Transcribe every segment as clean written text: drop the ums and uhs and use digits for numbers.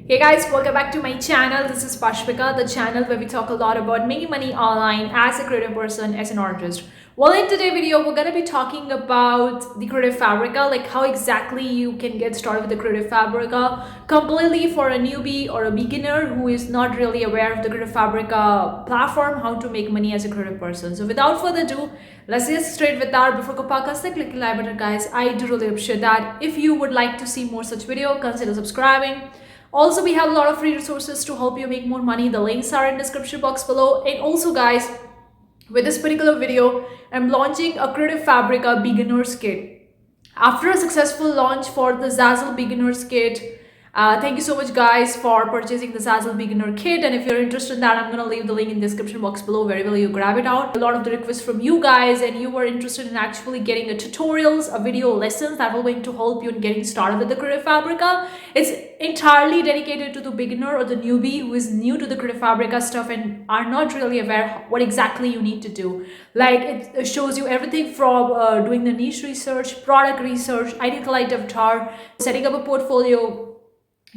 Hey guys, welcome back to my channel. This is Pashvika, the channel where we talk a lot about making money online as a creative person, as an artist. Well, in today's video, we're going to be talking about the Creative Fabrica, like how exactly you can get started with the Creative Fabrica completely for a newbie or a beginner who is not really aware of the Creative Fabrica platform, how to make money as a creative person. So without further ado, let's get straight with that. Before podcast, click the like button, guys. I do really appreciate that. If you would like to see more such video, consider subscribing. Also, we have a lot of free resources to help you make more money. The links are in the description box below. And also, guys, with this particular video, I'm launching a Creative Fabrica beginner's kit. After a successful launch for the Zazzle beginner's kit, thank you so much guys for purchasing the Zazzle beginner kit, and if you're interested in that, I'm gonna leave the link in the description box below where will you grab it out. A lot of the requests from you guys, and you were interested in actually getting a tutorials, a video lessons that will going to help you in getting started with the Creative Fabrica. It's entirely dedicated to the beginner or the newbie who is new to the Creative Fabrica stuff and are not really aware what exactly you need to do. Like it shows you everything from doing the niche research, product research, ideal client avatar, setting up a portfolio,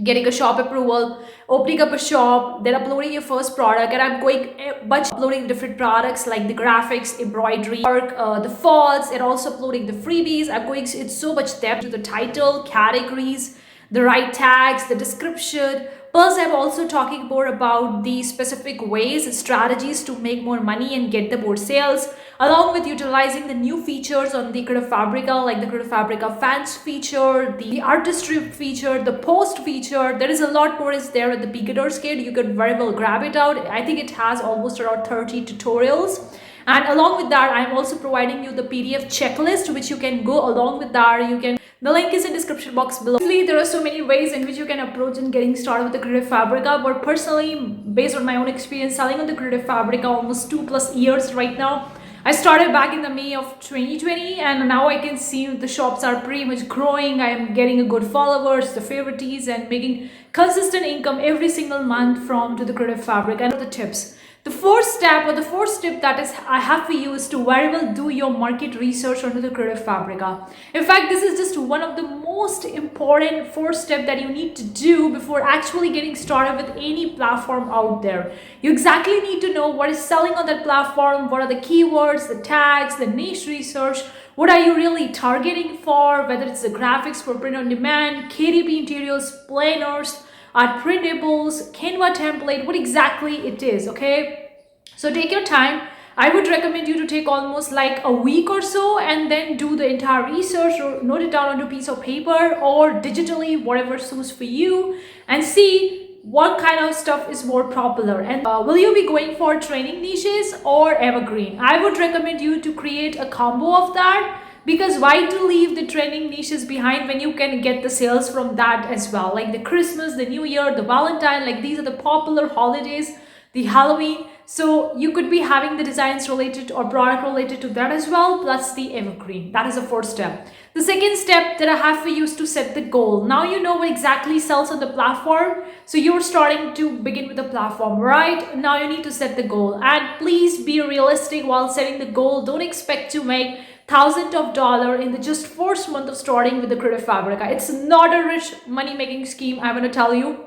getting a shop approval, opening up a shop, then uploading your first product. And I'm going a bunch uploading different products like the graphics, embroidery work, the fonts, and also uploading the freebies. I'm going it's so much depth to the title, categories, the right tags, the description. Plus, I'm also talking more about the specific ways and strategies to make more money and get the more sales, along with utilizing the new features on the Creative Fabrica, like the Creative Fabrica fans feature, the Artistry feature, the post feature. There is a lot more is there at the beginner's kit. You can very well grab it out. I think it has almost around 30 tutorials. And along with that, I'm also providing you the PDF checklist, which you can go along with that. The link is in the description box below. Actually, there are so many ways in which you can approach in getting started with the Creative Fabrica, but personally, based on my own experience selling on the Creative Fabrica almost 2+ years right now, I started back in the May of 2020, and now I can see the shops are pretty much growing. I am getting a good followers, the favorites, and making consistent income every single month from to the Creative Fabrica. And the tips. The fourth step that is I have for you is to very well do your market research onto the Creative Fabrica. In fact, this is just one of the most important 4 steps that you need to do before actually getting started with any platform out there. You exactly need to know what is selling on that platform, what are the keywords, the tags, the niche research, what are you really targeting for, whether it's the graphics for print on demand, KDP interiors, planners, art printables, Canva template, what exactly it is, okay? So take your time. I would recommend you to take almost like a week or so and then do the entire research or note it down onto a piece of paper or digitally, whatever suits for you, and see what kind of stuff is more popular. And will you be going for training niches or evergreen? I would recommend you to create a combo of that, because why to leave the trending niches behind when you can get the sales from that as well, like the Christmas, the New Year, the Valentine, like these are the popular holidays, the Halloween. So you could be having the designs related or product related to that as well, plus the evergreen. That is the 4th step. The second step that I have for you is to set the goal. Now you know what exactly sells on the platform, so you're starting to begin with the platform, right? Now you need to set the goal, and please be realistic while setting the goal. Don't expect to make thousands of dollars in the just first month of starting with the Creative Fabrica. It's not a rich money making scheme. I'm going to tell you,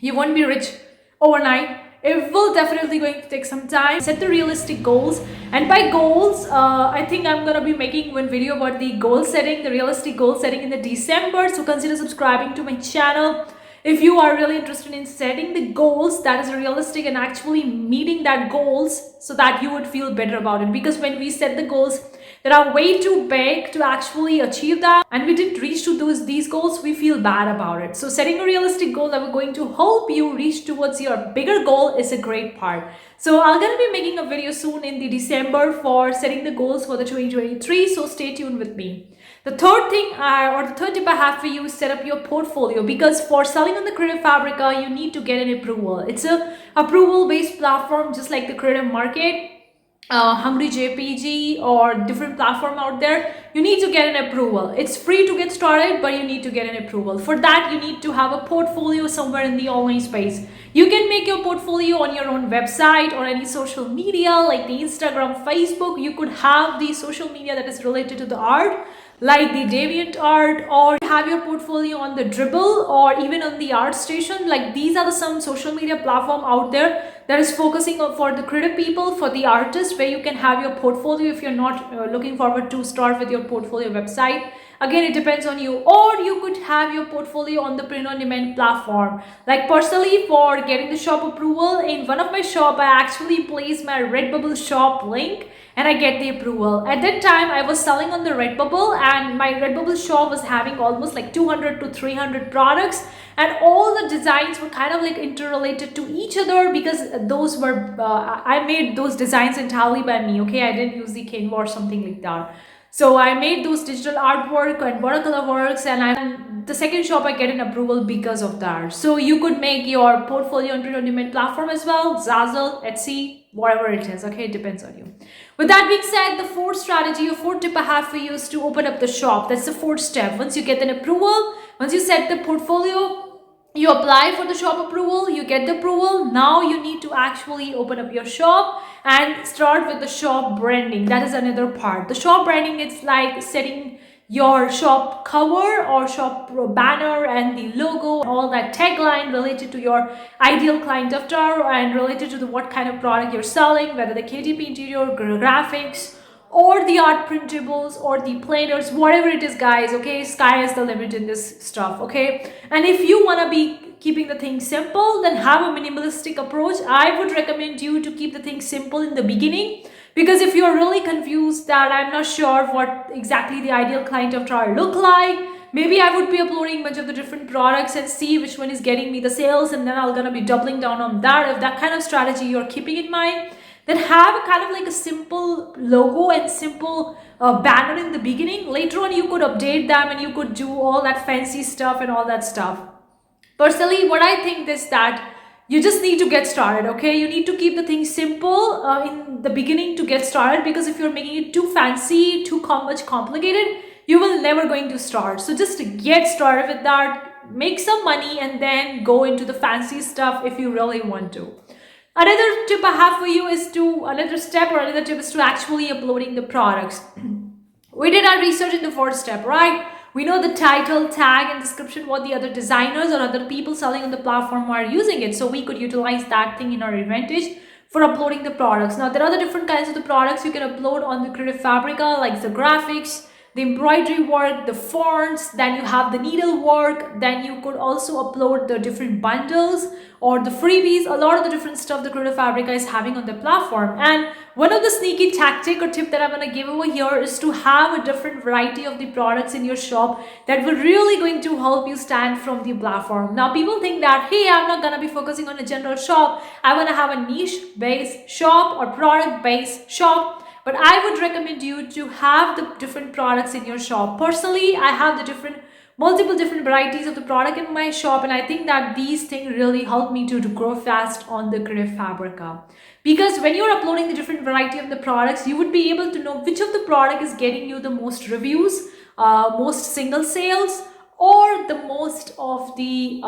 you won't be rich overnight. It will definitely going to take some time. Set the realistic goals, and by goals, I think I'm going to be making one video about the goal setting, the realistic goal setting in the December. So consider subscribing to my channel if you are really interested in setting the goals that is realistic and actually meeting that goals, so that you would feel better about it. Because when we set the goals that are way too big to actually achieve that, and we didn't reach to these goals, we feel bad about it. So setting a realistic goal that we're going to help you reach towards your bigger goal is a great part. So I'm going to be making a video soon in the December for setting the goals for the 2023. So stay tuned with me. The third thing or the third tip I have for you is set up your portfolio, because for selling on the Creative Fabrica, you need to get an approval. It's a approval based platform, just like the Creative Market, Hungry JPG, or different platform out there. You need to get an approval. It's free to get started, but you need to get an approval. For that, you need to have a portfolio somewhere in the online space. You can make your portfolio on your own website or any social media like the Instagram, Facebook. You could have the social media that is related to the art. like the DeviantArt, or have your portfolio on the Dribble or even on the ArtStation. Like these are some social media platform out there that is focusing on for the creative people, for the artists, where you can have your portfolio if you're not looking forward to start with your portfolio website. Again, it depends on you. Or you could have your portfolio on the print on demand platform. Like personally, for getting the shop approval in one of my shop, I actually placed my Redbubble shop link and I get the approval. At that time, I was selling on the Redbubble, and my Redbubble shop was having almost like 200 to 300 products, and all the designs were kind of like interrelated to each other, because those were I made those designs entirely by me. Okay, I didn't use the Canva or something like that. So I made those digital artwork and watercolor works, and the second shop I get an approval because of that. So you could make your portfolio on print on demand platform as well, Zazzle, Etsy, whatever it is. Okay, it depends on you. With that being said, the fourth strategy or fourth tip I have for you is to open up the shop. That's the fourth step. Once you get an approval, once you set the portfolio, you apply for the shop approval, you get the approval. Now you need to actually open up your shop and start with the shop branding. That is another part. The shop branding, it's like setting your shop cover or shop banner and the logo, all that tagline related to your ideal client avatar and related to the what kind of product you're selling, whether the KTP interior, graphics, or the art printables or the planners, whatever it is, guys. Okay, sky is the limit in this stuff. Okay, and if you want to be keeping the thing simple, then have a minimalistic approach. I would recommend you to keep the thing simple in the beginning, because if you're really confused that I'm not sure what exactly the ideal client avatar look like, maybe I would be uploading a bunch of the different products and see which one is getting me the sales, and then I'm gonna be doubling down on that. If that kind of strategy you're keeping in mind, then have a kind of like a simple logo and simple banner in the beginning. Later on, you could update them and you could do all that fancy stuff and all that stuff. Personally, what I think is that you just need to get started. Okay, you need to keep the thing simple in the beginning to get started, because if you're making it too fancy, too much complicated, you will never going to start. So just get started with that, make some money, and then go into the fancy stuff if you really want to. Another tip I have for you is to actually uploading the products. We did our research in the fourth step, right? We know the title, tag, and description, what the other designers or other people selling on the platform are using it. So we could utilize that thing in our advantage for uploading the products. Now, there are the different kinds of the products you can upload on the Creative Fabrica, like the graphics, the embroidery work, the fonts, then you have the needle work, then you could also upload the different bundles or the freebies, a lot of the different stuff the Creative Fabrica is having on the platform. And one of the sneaky tactic or tip that I'm going to give over here is to have a different variety of the products in your shop that will really going to help you stand from the platform. Now, people think that, hey, I'm not going to be focusing on a general shop. I want to have a niche based shop or product based shop. But I would recommend you to have the different products in your shop. Personally, I have the multiple different varieties of the product in my shop, and I think that these things really help me to grow fast on the Creative Fabrica. Because when you're uploading the different variety of the products, you would be able to know which of the product is getting you the most reviews, most single sales, or the most of the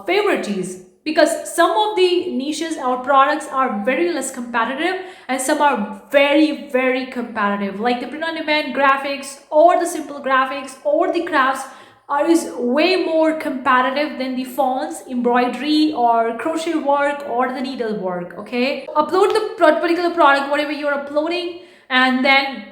favorites. Because some of the niches or products are very less competitive and some are very, very competitive, like the print on demand graphics or the simple graphics or the crafts is way more competitive than the fonts, embroidery or crochet work or the needle work. Okay, upload the particular product, whatever you're uploading, and then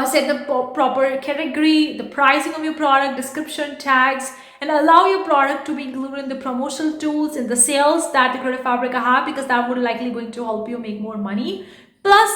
set the proper category, the pricing of your product, description, tags, and allow your product to be included in the promotional tools and the sales that the Creative Fabrica have, because that would likely going to help you make more money. Plus,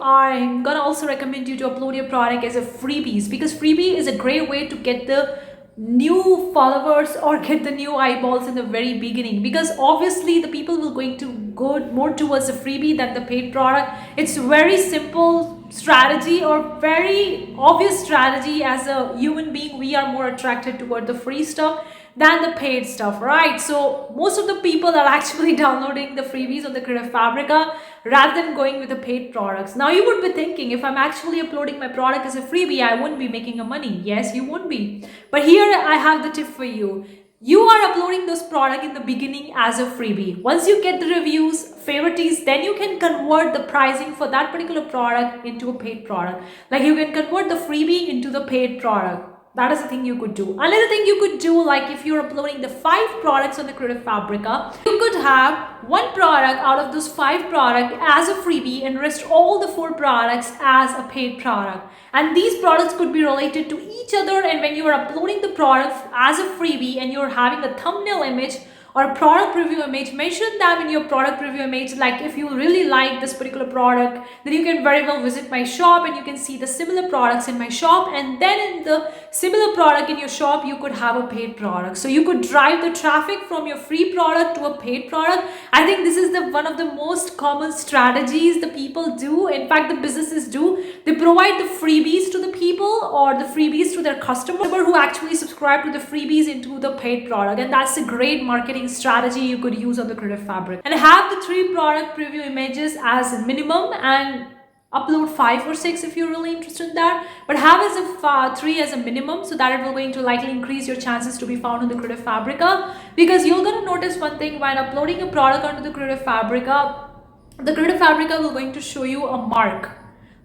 I'm gonna also recommend you to upload your product as a freebies, because freebie is a great way to get the new followers or get the new eyeballs in the very beginning, because obviously the people will going to go more towards the freebie than the paid product. It's very simple strategy or very obvious strategy. As a human being, we are more attracted toward the free stuff than the paid stuff, right? So most of the people are actually downloading the freebies on the Creative Fabrica rather than going with the paid products. Now you would be thinking, if I'm actually uploading my product as a freebie, I wouldn't be making a money. Yes, you won't be. But here I have the tip for you. you are uploading those product in the beginning as a freebie. Once you get the reviews, favorites, then you can convert the pricing for that particular product into a paid product. Like you can convert the freebie into the paid product. That is the thing you could do. Another thing you could do, like if you're uploading the 5 products on the Creative Fabrica, you could have one product out of those 5 products as a freebie and rest all the 4 products as a paid product. And these products could be related to each other, and when you are uploading the product as a freebie and you're having a thumbnail image or a product review image, mention them in your product review image. Like if you really like this particular product, then you can very well visit my shop and you can see the similar products in my shop, and then in the similar product in your shop you could have a paid product. So you could drive the traffic from your free product to a paid product. I think this is the one of the most common strategies the people do. In fact, the businesses do. They provide the freebies to the people or the freebies to their customer who actually subscribe to the freebies into the paid product, and that's a great marketing strategy you could use on the Creative Fabric. And have the 3 product preview images as minimum, and upload 5 or 6 if you're really interested in that, but have as a 3 as a minimum, so that it will going to likely increase your chances to be found in the Creative Fabrica. Because you're going to notice one thing: when uploading a product onto the Creative Fabrica, the Creative Fabrica will going to show you a mark.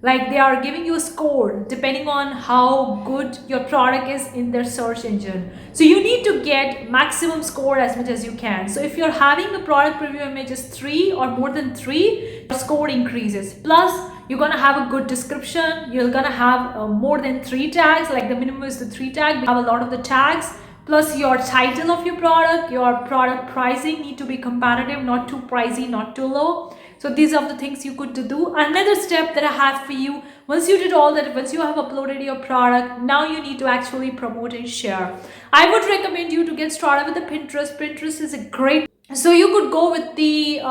Like they are giving you a score depending on how good your product is in their search engine. So you need to get maximum score as much as you can. So if you're having the product preview images 3 or more than 3, your score increases. Plus you're gonna have a good description. You're gonna have more than 3 tags. Like the minimum is the 3 tag. You have a lot of the tags. Plus your title of your product pricing need to be competitive, not too pricey, not too low. So these are the things you could do. Another step that I have for you, once you did all that, once you have uploaded your product, now you need to actually promote and share. I would recommend you to get started with the Pinterest. Pinterest is a great, so you could go with the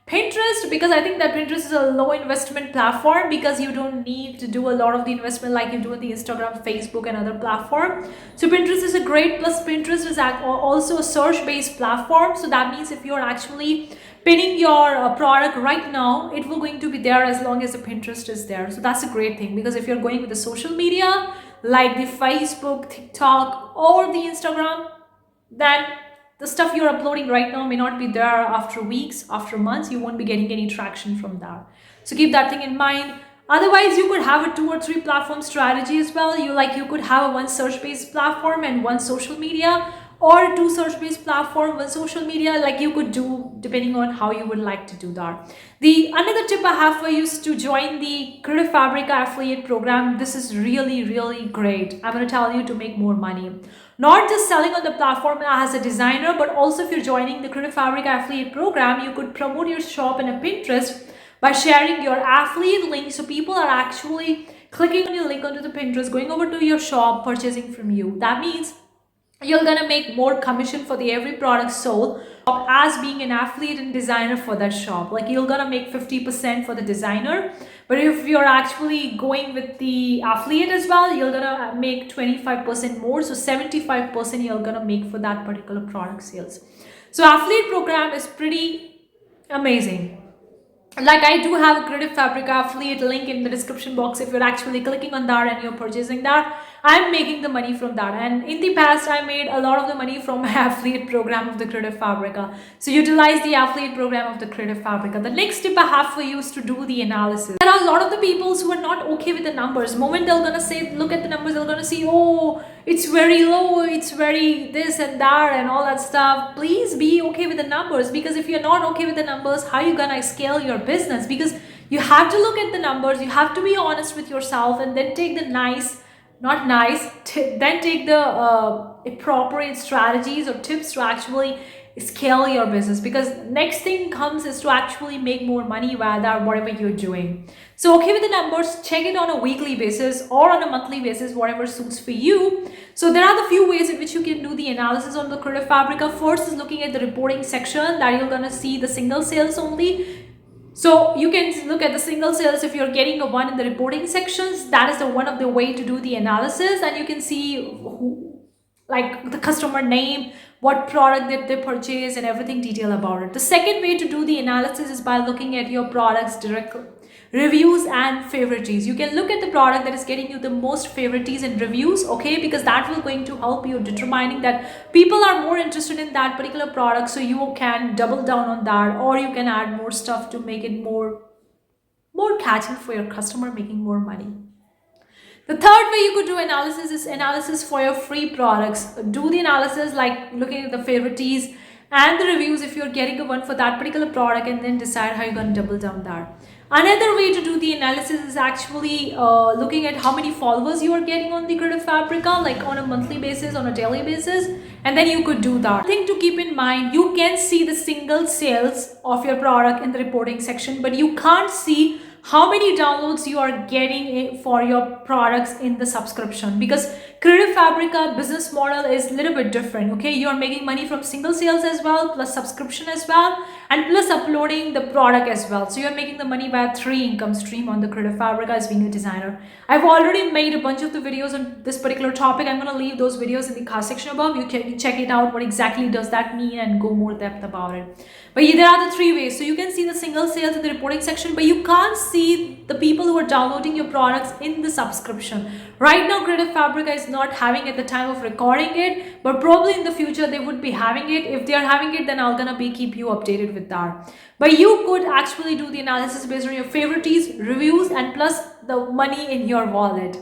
Pinterest, because I think that Pinterest is a low investment platform, because you don't need to do a lot of the investment like you do in the Instagram, Facebook and other platform. So Pinterest is a great, plus Pinterest is also a search based platform. So that means if you're actually pinning your product right now, it will going to be there as long as the Pinterest is there. So that's a great thing, because if you're going with the social media like the Facebook, TikTok or the Instagram, then the stuff you're uploading right now may not be there after weeks, after months. You won't be getting any traction from that. So keep that thing in mind. Otherwise, you could have a 2 or 3 platform strategy as well. You could have a 1 search based platform and 1 social media, or 2 search based platform, 1 social media. Like you could do depending on how you would like to do that. The another tip I have for you is to join the Creative Fabrica affiliate program. This is really great. I'm going to tell you to make more money. Not just selling on the platform as a designer, but also if you're joining the Creative Fabrica affiliate program, you could promote your shop in a Pinterest by sharing your affiliate link. So people are actually clicking on your link onto the Pinterest, going over to your shop, purchasing from you. That means you're gonna make more commission for the every product sold as being an affiliate and designer for that shop. Like you're gonna make 50% for the designer, but if you're actually going with the affiliate as well, you're gonna make 25% more. So 75% you're gonna make for that particular product sales. So affiliate program is pretty amazing. Like I do have a Creative Fabrica affiliate link in the description box. If you're actually clicking on that and you're purchasing that, I'm making the money from that. And in the past, I made a lot of the money from my affiliate program of the Creative Fabrica. So utilize the affiliate program of the Creative Fabrica. The next tip I have for you is to do the analysis. There are a lot of the people who are not okay with the numbers. The moment they're gonna say, look at the numbers, they're gonna see, oh, it's very low, it's very this and that and all that stuff. Please be okay with the numbers, because if you're not okay with the numbers, how are you gonna scale your business? Because you have to look at the numbers, you have to be honest with yourself, and then take the then take the appropriate strategies or tips to actually scale your business. Because next thing comes is to actually make more money rather whatever you're doing. So okay with the numbers, check it on a weekly basis or on a monthly basis, whatever suits for you. So there are the few ways in which you can do the analysis on the Creative Fabrica. First is looking at the reporting section, that you're gonna see the single sales only. So you can look at the single sales. If you're getting a 1 in the reporting sections, that is the one of the way to do the analysis, and you can see who, like the customer name, what product that they purchase and everything detail about it. The second way to do the analysis is by looking at your products reviews and favorites. You can look at the product that is getting you the most favorites and reviews, okay, because that will going to help you determining that people are more interested in that particular product, so you can double down on that, or you can add more stuff to make it more catching for your customer, making more money. The third way you could do analysis is analysis for your free products. Do the analysis like looking at the favorites and the reviews if you're getting a one for that particular product, and then decide how you're going to double down there. Another way to do the analysis is actually looking at how many followers you are getting on the Creative Fabrica, like on a monthly basis, on a daily basis, and then you could do that. Thing to keep in mind, you can see the single sales of your product in the reporting section, but you can't see how many downloads you are getting for your products in the subscription, because Creative Fabrica business model is a little bit different. Okay, you are making money from single sales as well, plus subscription as well, and plus uploading the product as well. So you're making the money by 3 income stream on the Creative Fabrica as being a designer. I've already made a bunch of the videos on this particular topic. I'm going to leave those videos in the card section above. You can check it out, what exactly does that mean, and go more depth about it. But there are the 3 ways. So you can see the single sales in the reporting section, but you can't see the people who are downloading your products in the subscription. Right now, Creative Fabrica is not having at the time of recording it, but probably in the future they would be having it. If they are having it, then I'm gonna keep you updated with that. But you could actually do the analysis based on your favorites, reviews, and plus the money in your wallet.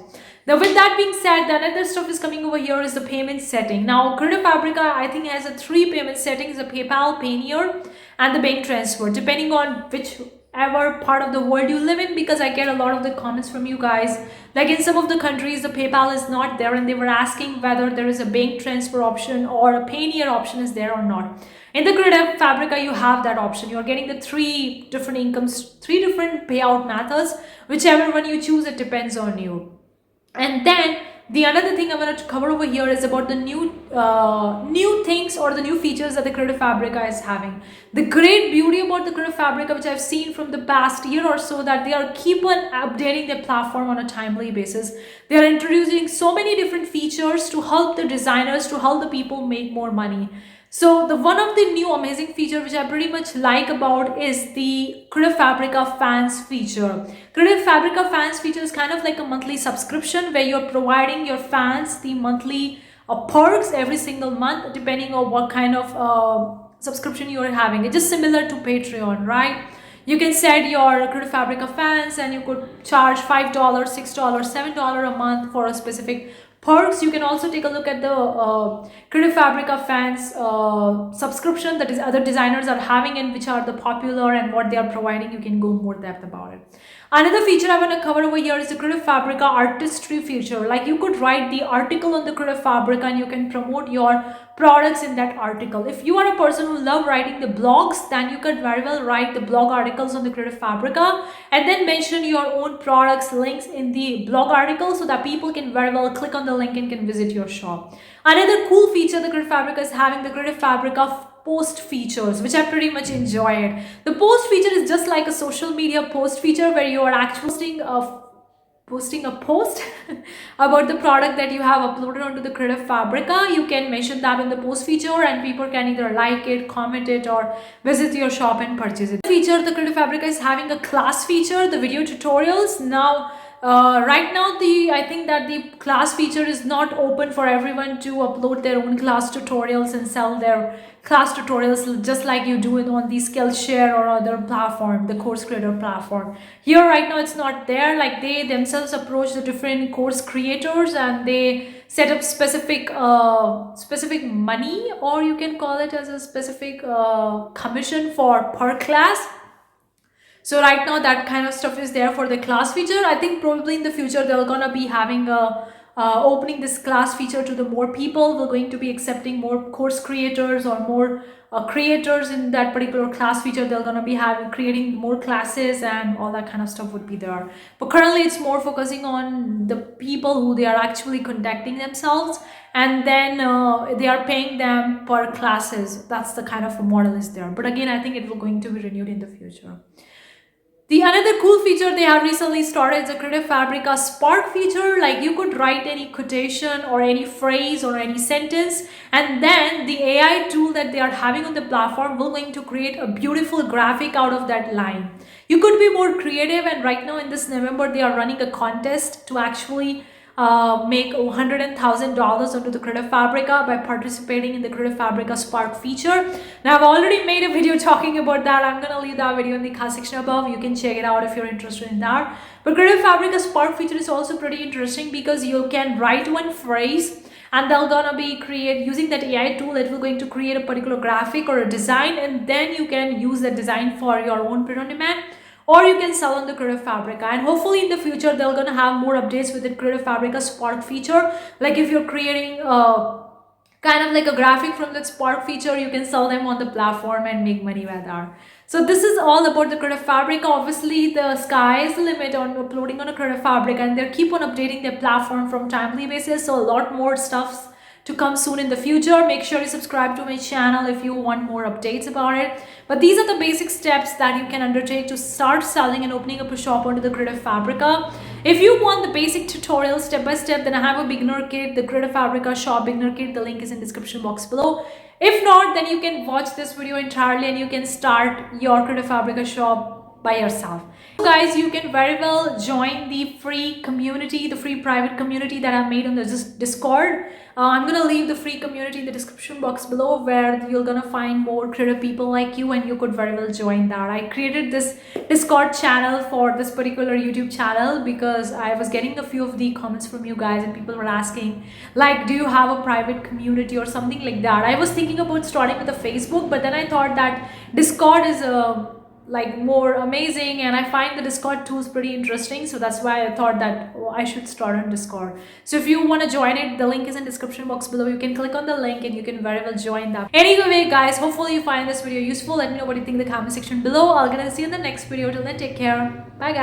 Now, with that being said, the another stuff is coming over here is the payment setting. Now, Creative Fabrica, I think, has a 3 payment settings: a PayPal, Payoneer, and the bank transfer, depending on whichever part of the world you live in, because I get a lot of the comments from you guys. Like in some of the countries, the PayPal is not there, and they were asking whether there is a bank transfer option or a Payoneer option is there or not. In the Creative Fabrica, you have that option. You're getting the 3 different incomes, 3 different payout methods. Whichever one you choose, it depends on you. And then the another thing I'm going to cover over here is about the new things or the new features that the Creative Fabrica is having. The great beauty about the Creative Fabrica, which I've seen from the past year or so, that they are keep on updating their platform on a timely basis. They are introducing so many different features to help the designers, to help the people make more money. So the one of the new amazing feature which I pretty much like about is the Creative Fabrica Fans feature. Creative Fabrica Fans feature is kind of like a monthly subscription where you're providing your fans the monthly perks every single month, depending on what kind of subscription you are having. It's just similar to Patreon, right? You can set your Creative Fabrica Fans and you could charge $5, $6, $7 a month for a specific perks. You can also take a look at the Creative Fabrica Fans subscription that is other designers are having and which are the popular and what they are providing. You can go more depth about it. Another feature I want to cover over here is the Creative Fabrica Artistry feature. Like you could write the article on the Creative Fabrica and you can promote your products in that article. If you are a person who love writing the blogs, then you could very well write the blog articles on the Creative Fabrica and then mention your own products links in the blog article so that people can very well click on the link and can visit your shop. Another cool feature the Creative Fabrica is having the Creative Fabrica post features, which I pretty much enjoyed. The post feature is just like a social media post feature where you are actually posting a post about the product that you have uploaded onto the Creative Fabrica. You can mention that in the post feature and people can either like it, comment it, or visit your shop and purchase it. The feature the Creative Fabrica is having a class feature, the video tutorials. Now right now I think that the class feature is not open for everyone to upload their own class tutorials and sell their class tutorials just like you do it on the Skillshare or other platform, the course creator platform. Here right now it's not there. Like they themselves approach the different course creators and they set up specific money, or you can call it as a specific commission for per class. So right now that kind of stuff is there for the class feature. I think probably in the future they're gonna be having opening this class feature to the more people. We're going to be accepting more course creators or more creators in that particular class feature. They're gonna be creating more classes and all that kind of stuff would be there. But currently it's more focusing on the people who they are actually conducting themselves, and then they are paying them per classes. That's the kind of a model is there. But again, I think it will going to be renewed in the future. The another cool feature they have recently started is the Creative Fabrica Spark feature. Like you could write any quotation or any phrase or any sentence, and then the AI tool that they are having on the platform will going to create a beautiful graphic out of that line. You could be more creative, and right now in this November they are running a contest to actually make $100,000 onto the Creative Fabrica by participating in the Creative Fabrica Spark feature. Now I've already made a video talking about that. I'm gonna leave that video in the comment section above. You can check it out if you're interested in that. But Creative Fabrica Spark feature is also pretty interesting because you can write one phrase and they're gonna be using that AI tool. It will going to create a particular graphic or a design, and then you can use that design for your own print on demand, or you can sell on the Creative Fabrica. And hopefully in the future they're gonna have more updates with the Creative Fabrica Spark feature. Like if you're creating kind of like a graphic from that Spark feature, you can sell them on the platform and make money with that. So this is all about the Creative Fabrica. Obviously the sky is the limit on uploading on a Creative Fabrica, and they keep on updating their platform from timely basis. So a lot more stuff to come soon in the future. Make sure you subscribe to my channel if you want more updates about it. But these are the basic steps that you can undertake to start selling and opening up a shop onto the Creative Fabrica. If you want the basic tutorial step by step, then I have a beginner kit, the Creative Fabrica shop beginner kit. The link is in the description box below. If not, then you can watch this video entirely and you can start your Creative Fabrica shop by yourself. So guys, you can very well join the free community, the free private community that I made on the Discord. I'm gonna leave the free community in the description box below, where you're gonna find more creative people like you, and you could very well join that. I created this Discord channel for this particular YouTube channel because I was getting a few of the comments from you guys, and people were asking like, do you have a private community or something like that. I was thinking about starting with a Facebook, but then I thought that Discord is like more amazing, and I find the Discord tools pretty interesting, so that's why I thought that I should start on Discord. So if you want to join it, the link is in the description box below. You can click on the link and you can very well join that. Anyway guys, hopefully you find this video useful. Let me know what you think in the comment section below. I'm gonna see you in the next video. Till then, take care. Bye guys.